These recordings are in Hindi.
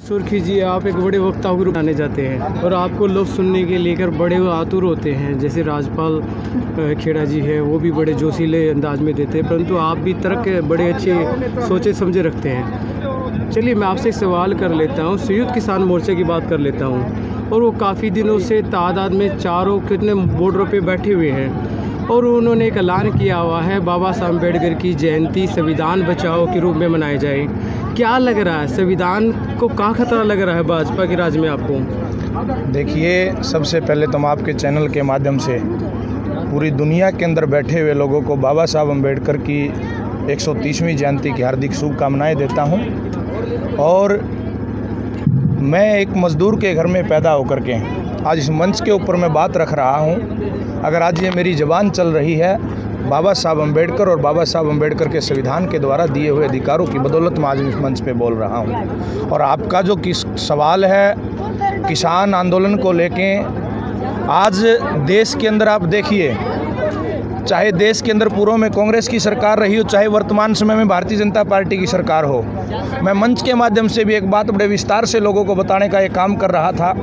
सुर्खी जी, आप एक बड़े वक्ता को बनाने जाते हैं और आपको लोग सुनने के लेकर बड़े आतुर होते हैं। जैसे राजपाल खेड़ा जी है, वो भी बड़े जोशीले अंदाज में देते हैं, परंतु आप भी तर्क बड़े अच्छे सोचे समझे रखते हैं। चलिए मैं आपसे एक सवाल कर लेता हूँ। संयुक्त किसान मोर्चे की बात कर लेता हूँ, और वो काफ़ी दिनों से तादाद में चारों कितने बॉर्डरों पे बैठे हुए हैं, और उन्होंने एक ऐलान किया हुआ है बाबा साहब अम्बेडकर की जयंती संविधान बचाओ के रूप में मनाई जाए। क्या लग रहा है, संविधान को कहाँ खतरा लग रहा है भाजपा के राज में आपको? देखिए, सबसे पहले तो मैं आपके चैनल के माध्यम से पूरी दुनिया के अंदर बैठे हुए लोगों को बाबा साहब अम्बेडकर की 130वीं जयंती की हार्दिक शुभकामनाएं देता हूं। और मैं एक मज़दूर के घर में पैदा होकर के आज इस मंच के ऊपर मैं बात रख रहा हूं। अगर आज ये मेरी ज़बान चल रही है, बाबा साहब अम्बेडकर और बाबा साहब अम्बेडकर के संविधान के द्वारा दिए हुए अधिकारों की बदौलत मैं आज इस मंच पे बोल रहा हूं। और आपका जो सवाल है किसान आंदोलन को लेके, आज देश के अंदर आप देखिए, चाहे देश के अंदर पूर्व में कांग्रेस की सरकार रही हो, चाहे वर्तमान समय में भारतीय जनता पार्टी की सरकार हो, मैं मंच के माध्यम से भी एक बात बड़े विस्तार से लोगों को बताने का एक काम कर रहा था।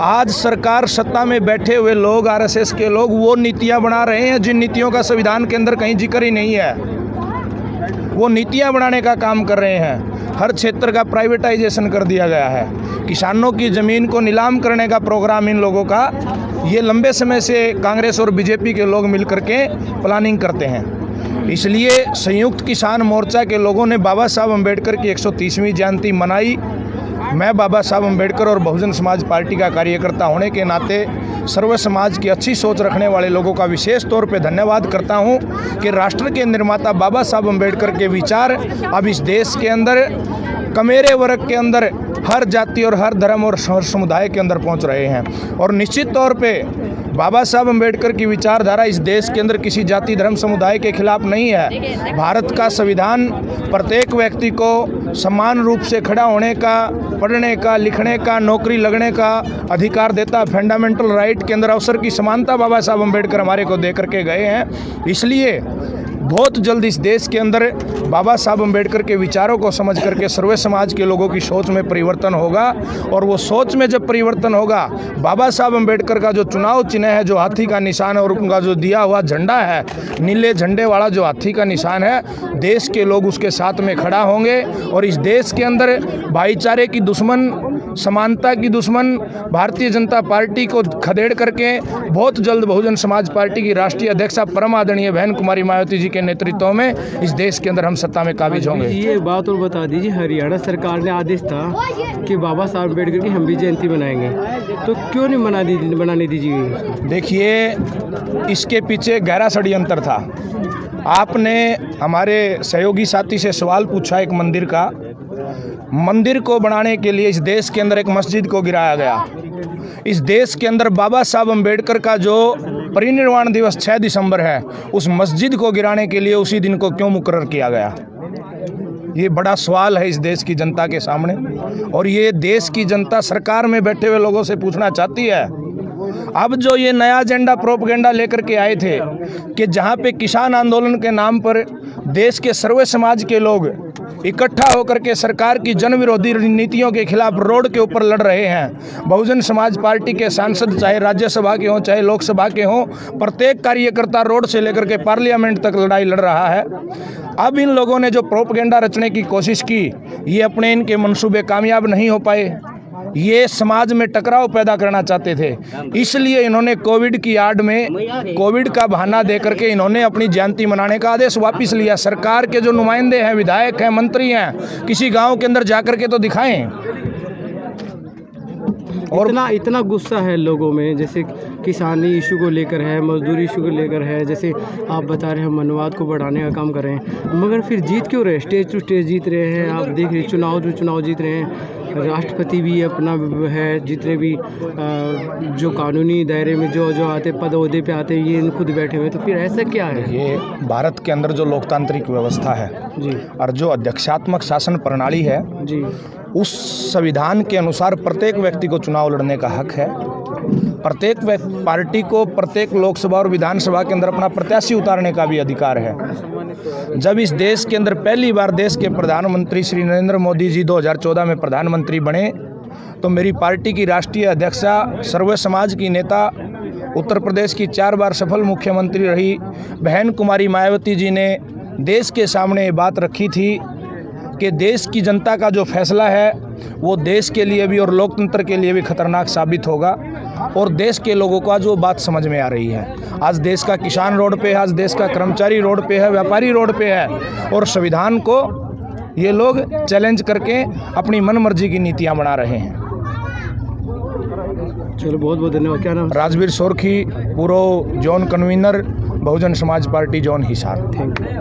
आज सरकार सत्ता में बैठे हुए लोग, आरएसएस के लोग, वो नीतियां बना रहे हैं जिन नीतियों का संविधान के अंदर कहीं जिक्र ही नहीं है। वो नीतियां बनाने का काम कर रहे हैं। हर क्षेत्र का प्राइवेटाइजेशन कर दिया गया है। किसानों की ज़मीन को नीलाम करने का प्रोग्राम इन लोगों का, ये लंबे समय से कांग्रेस और बीजेपी के लोग मिल करके प्लानिंग करते हैं। इसलिए संयुक्त किसान मोर्चा के लोगों ने बाबा साहब अम्बेडकर की 130वीं जयंती मनाई। मैं बाबा साहब अम्बेडकर और बहुजन समाज पार्टी का कार्यकर्ता होने के नाते सर्व समाज की अच्छी सोच रखने वाले लोगों का विशेष तौर पे धन्यवाद करता हूं कि राष्ट्र के निर्माता बाबा साहब अम्बेडकर के विचार अब इस देश के अंदर कमेरे वर्ग के अंदर, हर जाति और हर धर्म और हर समुदाय के अंदर पहुंच रहे हैं। और निश्चित तौर पे बाबा साहब अम्बेडकर की विचारधारा इस देश के अंदर किसी जाति धर्म समुदाय के खिलाफ नहीं है। भारत का संविधान प्रत्येक व्यक्ति को समान रूप से खड़ा होने का, पढ़ने का, लिखने का, नौकरी लगने का अधिकार देता। फंडामेंटल राइट के अंदर अवसर की समानता बाबा साहब अम्बेडकर हमारे को दे करके गए हैं। इसलिए बहुत जल्द इस देश के अंदर बाबा साहब अम्बेडकर के विचारों को समझ करके सर्व समाज के लोगों की सोच में परिवर्तन होगा। और वो सोच में जब परिवर्तन होगा, बाबा साहब अम्बेडकर का जो चुनाव चिन्ह है, जो हाथी का निशान है, और उनका जो दिया हुआ झंडा है, नीले झंडे वाला जो हाथी का निशान है, देश के लोग उसके साथ में खड़ा होंगे। और इस देश के अंदर भाईचारे की दुश्मन, समानता की दुश्मन भारतीय जनता पार्टी को खदेड़ करके बहुत जल्द बहुजन समाज पार्टी की राष्ट्रीय अध्यक्षा परम आदरणीय बहन कुमारी मायावती जी के नेतृत्व में इस देश के अंदर हम सत्ता में काबिज होंगे। ये बात और बता दीजिए, हरियाणा सरकार ने आदेश था कि बाबा साहब अम्बेडकर की हम भी जयंती बनाएंगे, तो क्यों नहीं बनाने दीजिए? देखिए, इसके पीछे गहरा षड्यंत्र था। आपने हमारे सहयोगी साथी से सवाल पूछा एक मंदिर को बनाने के लिए इस देश के अंदर एक मस्जिद को गिराया गया। इस देश के अंदर बाबा साहब अम्बेडकर का जो परिनिर्वाण दिवस 6 दिसंबर है, उस मस्जिद को गिराने के लिए उसी दिन को क्यों मुकर्रर किया गया? ये बड़ा सवाल है इस देश की जनता के सामने, और ये देश की जनता सरकार में बैठे हुए लोगों से पूछना चाहती है। अब जो ये नया एजेंडा प्रोपेगेंडा लेकर के आए थे कि जहाँ पे किसान आंदोलन के नाम पर देश के सर्व समाज के लोग इकट्ठा होकर के सरकार की जन विरोधी नीतियों के खिलाफ रोड के ऊपर लड़ रहे हैं। बहुजन समाज पार्टी के सांसद चाहे राज्यसभा के हों चाहे लोकसभा के हों, प्रत्येक कार्यकर्ता रोड से लेकर के पार्लियामेंट तक लड़ाई लड़ रहा है। अब इन लोगों ने जो प्रोपेगेंडा रचने की कोशिश की, ये अपने इनके मंसूबे कामयाब नहीं हो पाए। ये समाज में टकराव पैदा करना चाहते थे, इसलिए इन्होंने कोविड की आड़ में, कोविड का बहाना दे करके इन्होंने अपनी जयंती मनाने का आदेश वापस लिया। सरकार के जो नुमाइंदे हैं, विधायक हैं, मंत्री हैं, किसी गांव के अंदर जाकर के तो दिखाएं। और इतना गुस्सा है लोगों में, जैसे किसानी इशू को लेकर है, मजदूरी इशू को लेकर है, जैसे आप बता रहे हैं मनवाद को बढ़ाने का काम कर रहे हैं, मगर फिर जीत क्यों रहे? स्टेज टू स्टेज जीत रहे हैं। आप देख रहे चुनाव टू चुनाव जीत रहे हैं। राष्ट्रपति भी अपना है, जितने भी जो कानूनी दायरे में जो आते पद ओहदे पे आते हैं, ये खुद बैठे हुए। तो फिर ऐसा क्या है? ये भारत के अंदर जो लोकतांत्रिक व्यवस्था है जी, और जो अध्यक्षात्मक शासन प्रणाली है जी, उस संविधान के अनुसार प्रत्येक व्यक्ति को चुनाव लड़ने का हक है। प्रत्येक पार्टी को प्रत्येक लोकसभा और विधानसभा के अंदर अपना प्रत्याशी उतारने का भी अधिकार है। जब इस देश के अंदर पहली बार देश के प्रधानमंत्री श्री नरेंद्र मोदी जी 2014 में प्रधानमंत्री बने, तो मेरी पार्टी की राष्ट्रीय अध्यक्षा, सर्व समाज की नेता, उत्तर प्रदेश की 4 बार सफल मुख्यमंत्री रही बहन कुमारी मायावती जी ने देश के सामने ये बात रखी थी कि देश की जनता का जो फैसला है वो देश के लिए भी और लोकतंत्र के लिए भी खतरनाक साबित होगा। और देश के लोगों को आज वो बात समझ में आ रही है। आज देश का किसान रोड पे है, आज देश का कर्मचारी रोड पे है, व्यापारी रोड पे है, और संविधान को ये लोग चैलेंज करके अपनी मनमर्जी की नीतियां बना रहे हैं। चलो, बहुत बहुत धन्यवाद। क्या नाम? राजवीर सोरखी, पूर्व zone convener, Bahujan Samaj party zone Hisar. Thank you.